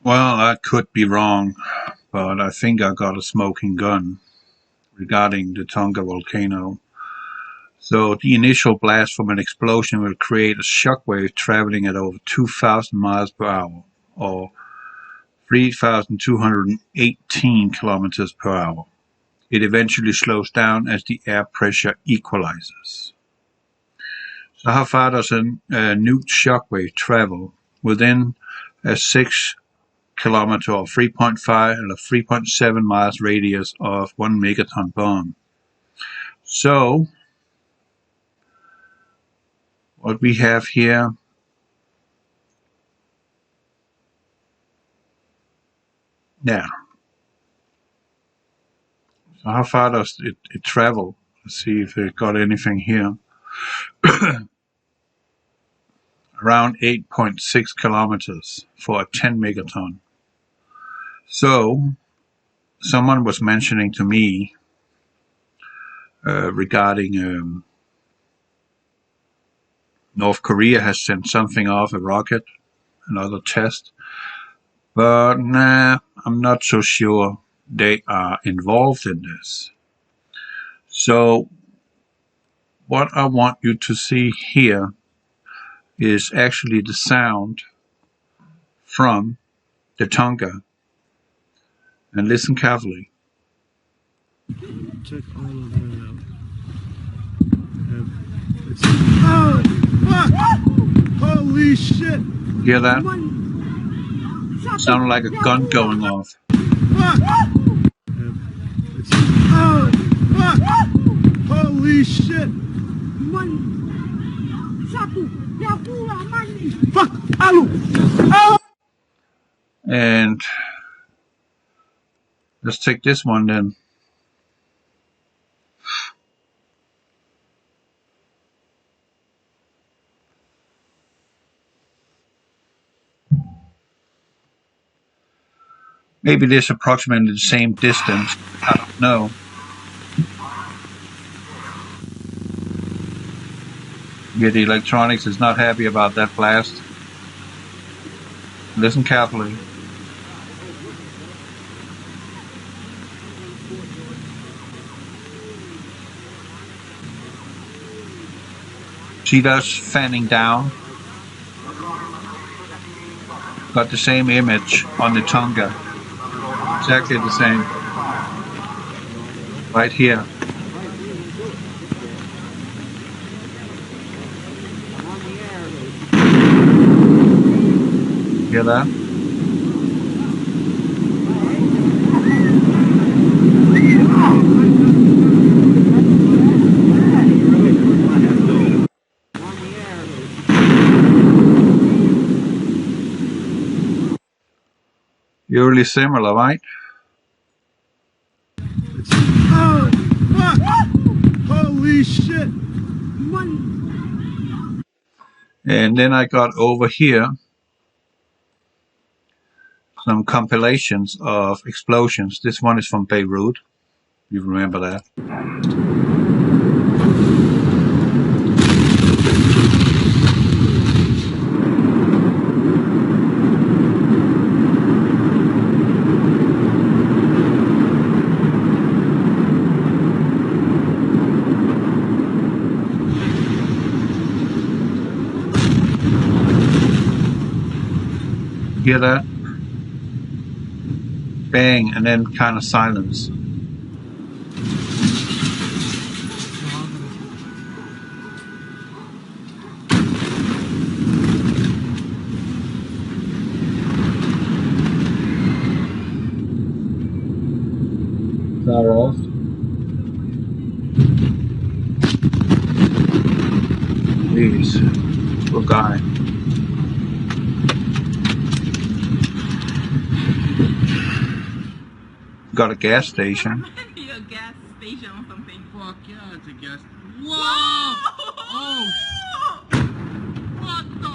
Well, I could be wrong, but I think I got a smoking gun regarding the Tonga volcano. So the initial blast from an explosion will create a shockwave traveling at over 2,000 miles per hour, or 3,218 kilometers per hour. It eventually slows down as the air pressure equalizes. So how far does a nuke shockwave travel? Within a 6 kilometer or 3.5 or 3.7 miles radius of 1 megaton bomb. So what we have here now. So how far does it travel? Let's see if it got anything here. Around 8.6 kilometers for a 10 megaton. So someone was mentioning to me regarding North Korea has sent something off, a rocket, another test, but nah, I'm not so sure they are involved in this. So what I want you to see here is actually the sound from the Tonga, and listen carefully. Check all of that out. Oh, fuck! Holy shit! Hear that? Sounded like a gun going off. Fuck! Oh, fuck! Holy shit! Fuck! Oh! And let's take this one then. Maybe this approximately the same distance. I don't know. Yeah, the electronics is not happy about that blast. Listen carefully. See those fanning down? Got the same image on the Tonga. Exactly the same. Right here. Hear that? Eerily similar, right? Oh, fuck! Holy shit! And then I got over here some compilations of explosions. This one is from Beirut. You remember that? Hear that? Bang, and then kind of silence. That off. Please, poor guy. Got a gas station. A gas station or something. Fuck yeah, it's a gas. Whoa! Oh! What the?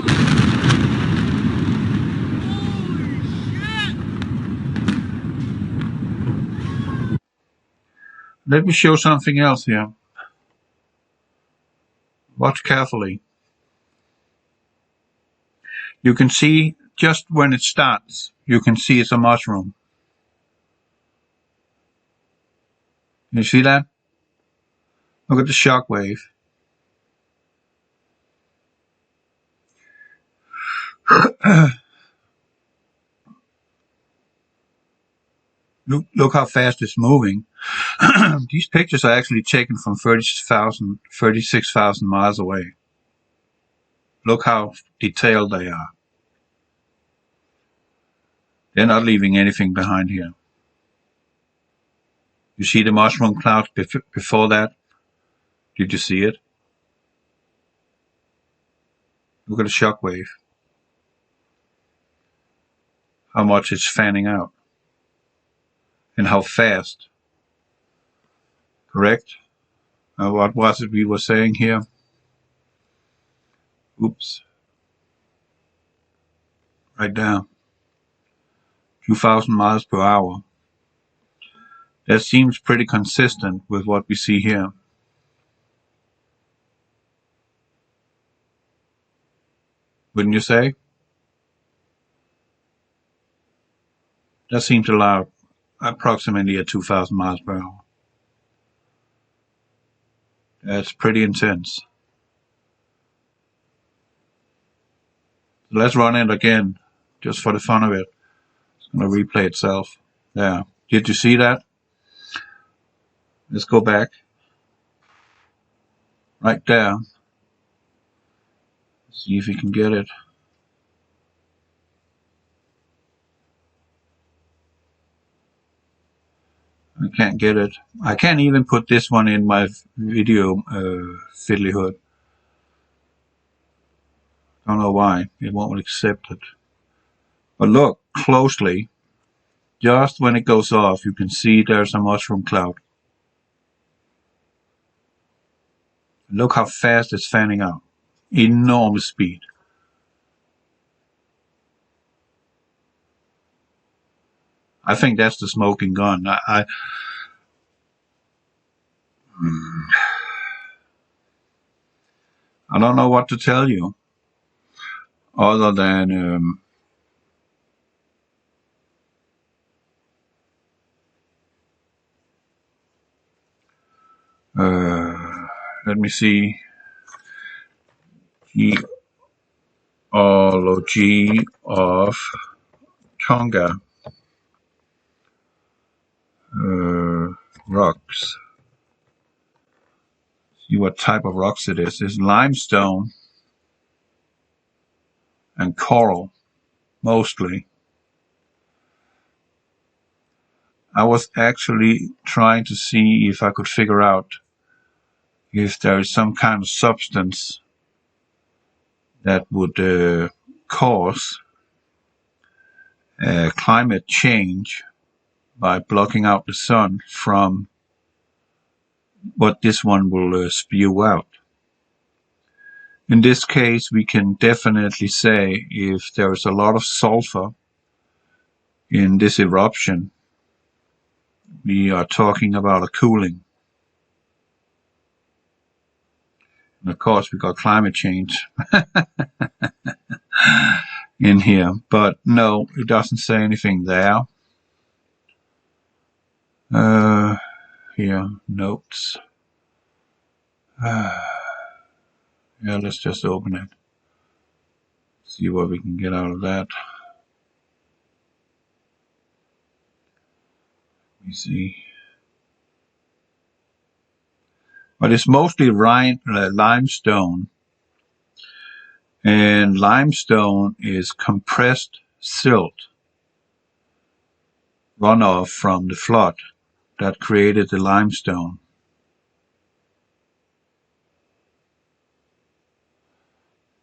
Holy shit! Let me show something else here. Watch carefully. You can see just when it starts, you can see it's a mushroom. You see that? Look at the shock wave. Look how fast it's moving. These pictures are actually taken from 36,000 miles away. Look how detailed they are. They're not leaving anything behind here. You see the mushroom cloud before that? Did you see it? Look at the shock wave. How much it's fanning out. And how fast. Correct? What was it we were saying here? Oops. Right down. 2,000 miles per hour. That seems pretty consistent with what we see here. Wouldn't you say? That seems to allow approximately at 2,000 miles per hour. That's pretty intense. So let's run it again, just for the fun of it. It's going to replay itself. There. Did you see that? Let's go back. Right there. See if you can get it. I can't get it. I can't even put this one in my video fiddlyhood. Don't know why. It won't accept it. But look closely. Just when it goes off, you can see there's a mushroom cloud. Look how fast it's fanning out. Enormous speed. I think that's the smoking gun. I don't know what to tell you other than let me see. Geology of Tonga. Rocks. See what type of rocks it is. It's limestone and coral, mostly. I was actually trying to see if I could figure out if there is some kind of substance that would cause climate change by blocking out the sun from what this one will spew out. In this case, we can definitely say if there is a lot of sulfur in this eruption, we are talking about a cooling. And of course, we got climate change in here, but no, it doesn't say anything there. Here, notes. Yeah, let's just open it. See what we can get out of that. Let me see. But it's mostly limestone. And limestone is compressed silt runoff from the flood that created the limestone.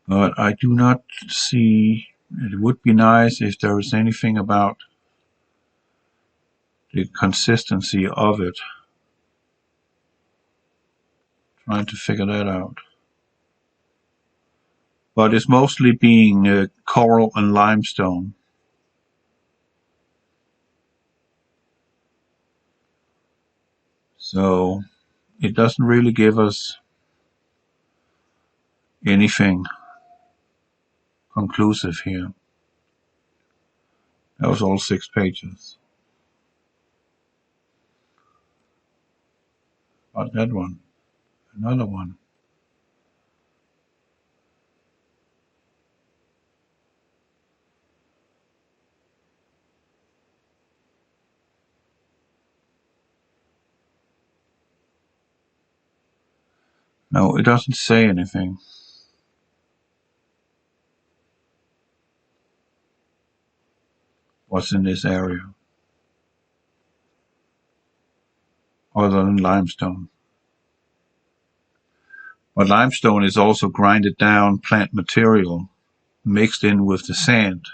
But I do not see, it would be nice if there was anything about the consistency of it. Trying to figure that out. But it's mostly being coral and limestone. So it doesn't really give us anything conclusive here. That was all 6 pages. About that one. Another one. No, it doesn't say anything. What's in this area? Other than limestone. But limestone is also grinded down plant material mixed in with the sand.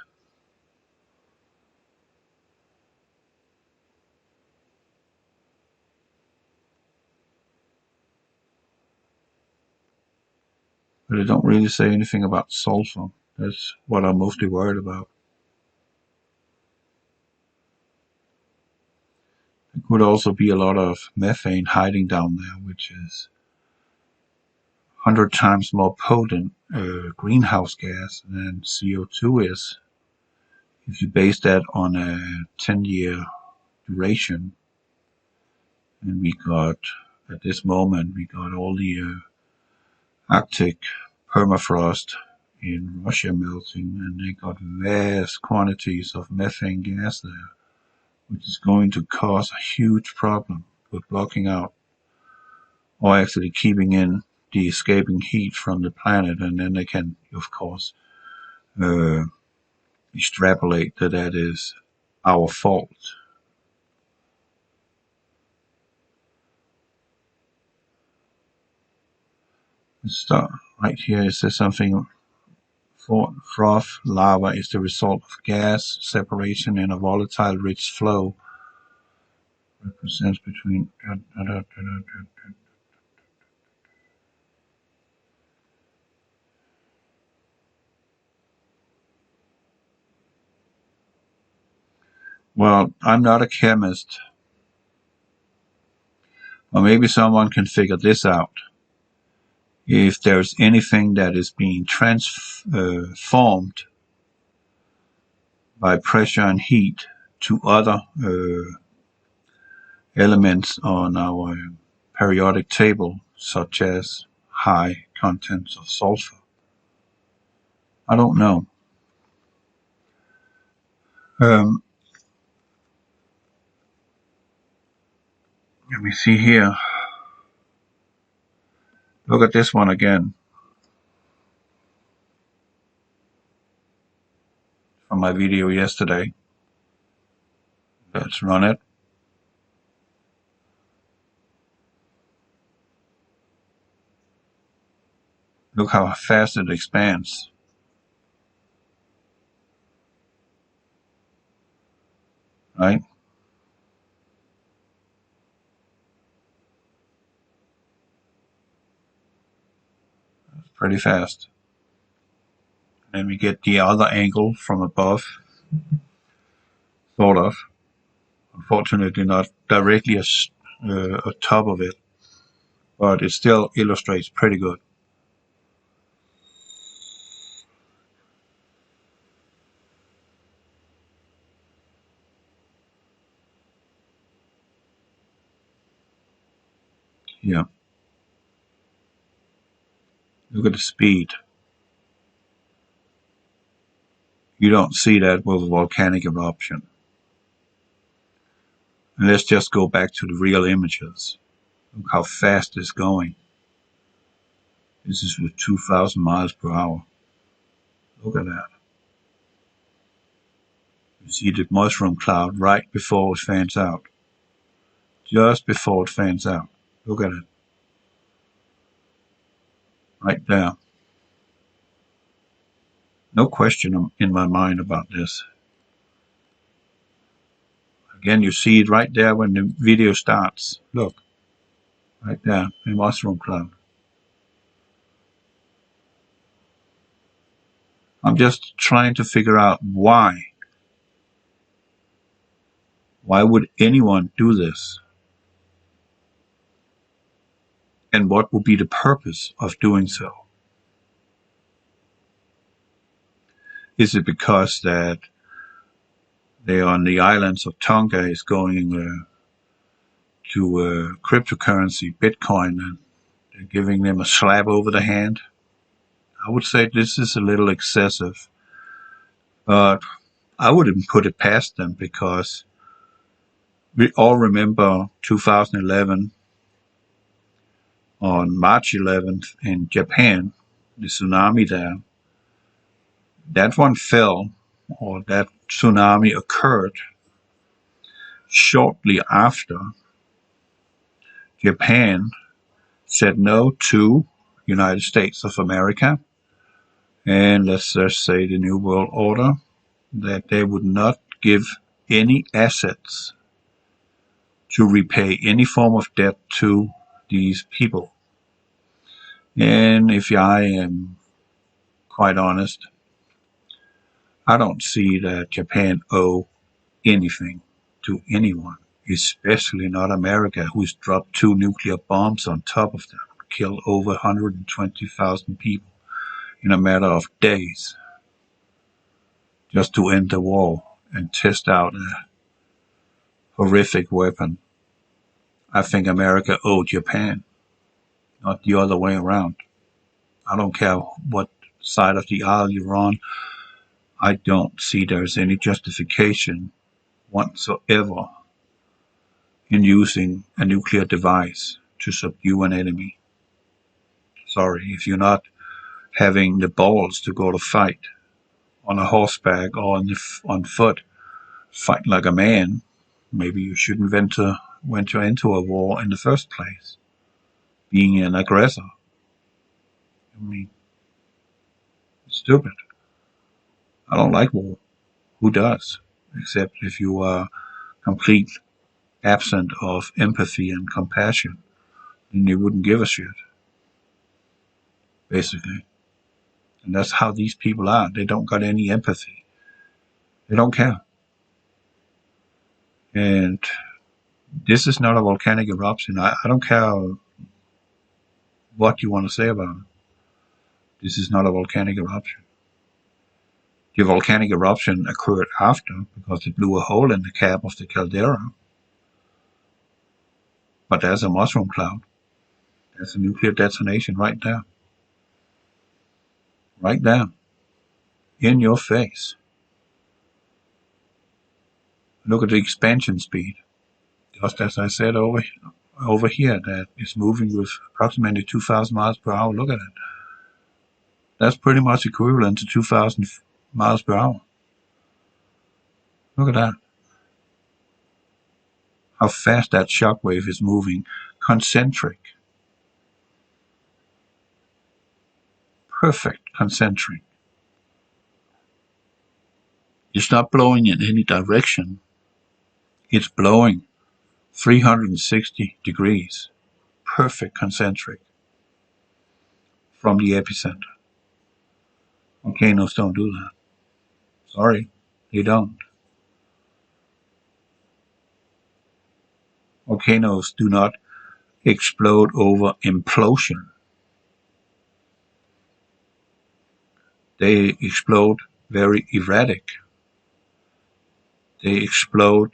But they don't really say anything about sulfur. That's what I'm mostly worried about. There could also be a lot of methane hiding down there, which is 100 times more potent greenhouse gas than CO2 is. If you base that on a 10-year duration, and we got, at this moment, we got all the Arctic permafrost in Russia melting, and they got vast quantities of methane gas there, which is going to cause a huge problem with blocking out, or actually keeping in the escaping heat from the planet, and then they can, of course, extrapolate that that is our fault. Start right here. It says something. Froth lava is the result of gas separation in a volatile rich flow. Represents between. Well, I'm not a chemist. Or maybe someone can figure this out. If there's anything that is being transformed by pressure and heat to other elements on our periodic table, such as high contents of sulfur. I don't know. Let me see here. Look at this one again. From my video yesterday. Let's run it. Look how fast it expands. Right? It's pretty fast. Then we get the other angle from above. Sort of. Unfortunately not directly atop of it. But it still illustrates pretty good. Yeah. Look at the speed. You don't see that with a volcanic eruption. And let's just go back to the real images. Look how fast it's going. This is with 2,000 miles per hour. Look at that. You see the mushroom cloud right before it fans out. Just before it fans out. Look at it. Right there. No question in my mind about this. Again, you see it right there when the video starts. Look. Right there. The mushroom cloud. I'm just trying to figure out why. Why would anyone do this? And what would be the purpose of doing so? Is it because that they on the islands of Tonga is going to cryptocurrency, Bitcoin, and they're giving them a slap over the hand. I would say this is a little excessive, but I wouldn't put it past them because we all remember 2011 on March 11th in Japan, the tsunami there. That one fell, or that tsunami occurred shortly after Japan said no to United States of America and let's just say the New World Order, that they would not give any assets to repay any form of debt to these people. And if I am quite honest, I don't see that Japan owe anything to anyone, especially not America, who's dropped 2 nuclear bombs on top of them, killed over 120,000 people in a matter of days, just to end the war and test out a horrific weapon. I think America owed Japan, not the other way around. I don't care what side of the aisle you're on. I don't see there's any justification whatsoever in using a nuclear device to subdue an enemy. Sorry, if you're not having the balls to go to fight on a horseback or on foot, fight like a man, maybe you shouldn't venture into a war in the first place, being an aggressor. I mean, it's stupid. I don't like war. Who does? Except if you are complete absent of empathy and compassion, then you wouldn't give a shit, basically. And that's how these people are. They don't got any empathy. They don't care. And this is not a volcanic eruption. I don't care what you want to say about it. This is not a volcanic eruption. The volcanic eruption occurred after because it blew a hole in the cap of the caldera. But there's a mushroom cloud. There's a nuclear detonation right there. Right there. In your face. Look at the expansion speed. Just as I said over here, that is moving with approximately 2,000 miles per hour. Look at it. That's pretty much equivalent to 2,000 miles per hour. Look at that. How fast that shockwave is moving. Concentric. Perfect concentric. It's not blowing in any direction. It's blowing 360 degrees. Perfect concentric. From the epicenter. Volcanoes don't do that. Sorry, they don't. Volcanoes do not explode over implosion. They explode very erratic. They explode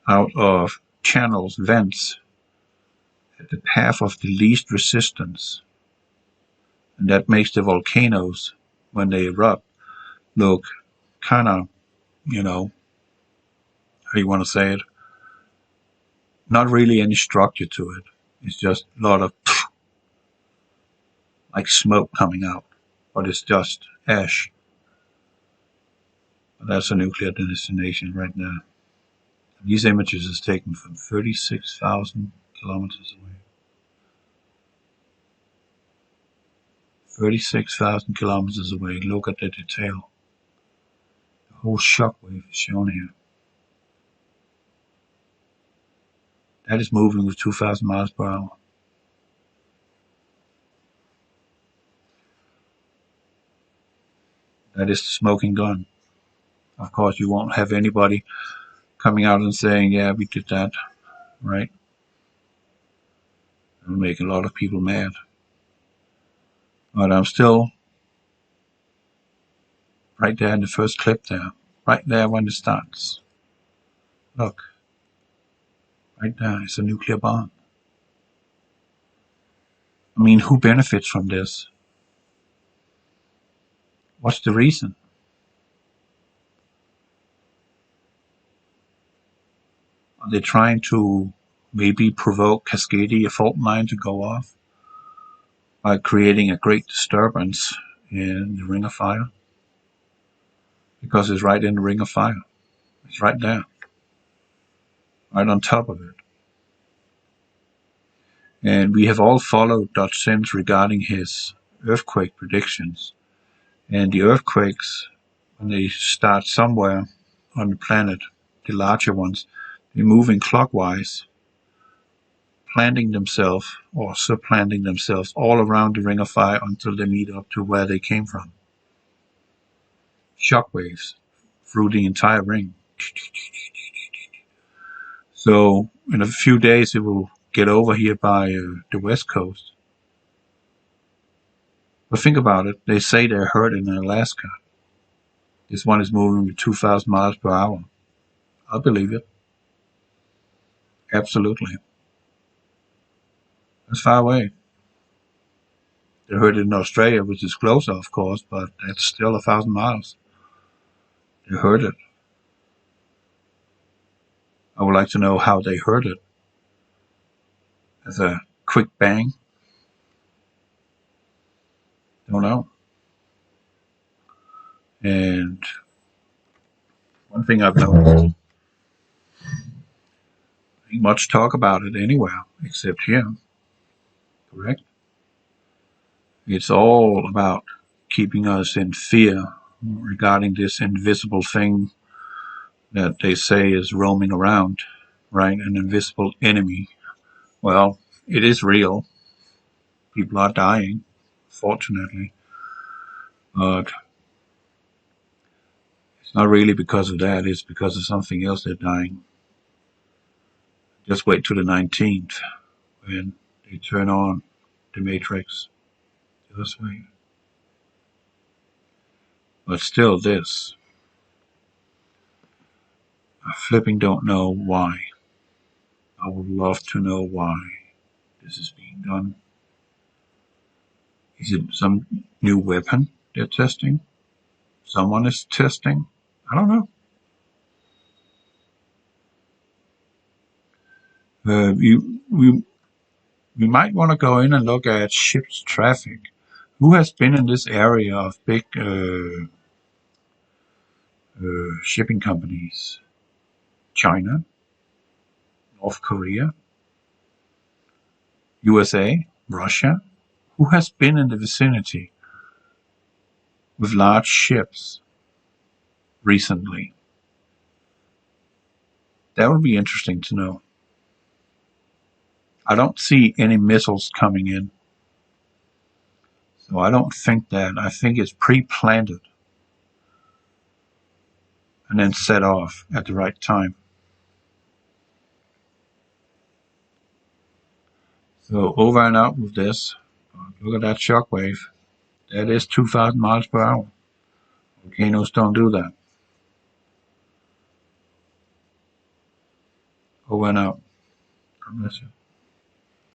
out of channels, vents, at the path of the least resistance. And that makes the volcanoes, when they erupt, look kind of, how you want to say it, not really any structure to it. It's just a lot of like smoke coming out, but it's just ash. But that's a nuclear destination right now. These images is taken from 36,000 kilometers away. 36,000 kilometers away. Look at the detail. The whole shockwave is shown here. That is moving with 2,000 miles per hour. That is the smoking gun. Of course, you won't have anybody coming out and saying, yeah, we did that, right? It'll make a lot of people mad. But I'm still right there in the first clip there. right there when it starts. Look, right there is a nuclear bomb. I mean, who benefits from this? What's the reason? Are they trying to maybe provoke Cascadia, a fault line, to go off by creating a great disturbance in the Ring of Fire? Because it's right in the Ring of Fire. It's right there. Right on top of it. And we have all followed Dutch Sims regarding his earthquake predictions. And the earthquakes, when they start somewhere on the planet, the larger ones, they're moving clockwise, planting themselves or supplanting themselves all around the Ring of Fire until they meet up to where they came from. Shockwaves through the entire ring. So in a few days it will get over here by the west coast. But think about it. They say they're hurt in Alaska. This one is moving with 2,000 miles per hour. I believe it. Absolutely. That's far away. They're hurt in Australia, which is closer, of course, but that's still 1,000 miles. They heard it. I would like to know how they heard it. As a quick bang? Don't know. And one thing I've noticed, ain't much talk about it anywhere except here. Correct? It's all about keeping us in fear regarding this invisible thing that they say is roaming around, right? An invisible enemy. Well, it is real. People are dying, fortunately. But it's not really because of that. It's because of something else they're dying. Just wait till the 19th when they turn on the Matrix. Just wait. But still this. I flipping don't know why. I would love to know why this is being done. Is it some new weapon they're testing? Someone is testing? I don't know. We might want to go in and look at ships traffic. Who has been in this area of big shipping companies? China, North Korea, USA, Russia? Who has been in the vicinity with large ships recently? That would be interesting to know. I don't see any missiles coming in. So I don't think that. I think it's pre-planted and then set off at the right time. So over and out with this. Look at that shockwave. That is 2,000 miles per hour. Volcanoes don't do that. Over and out. God bless you.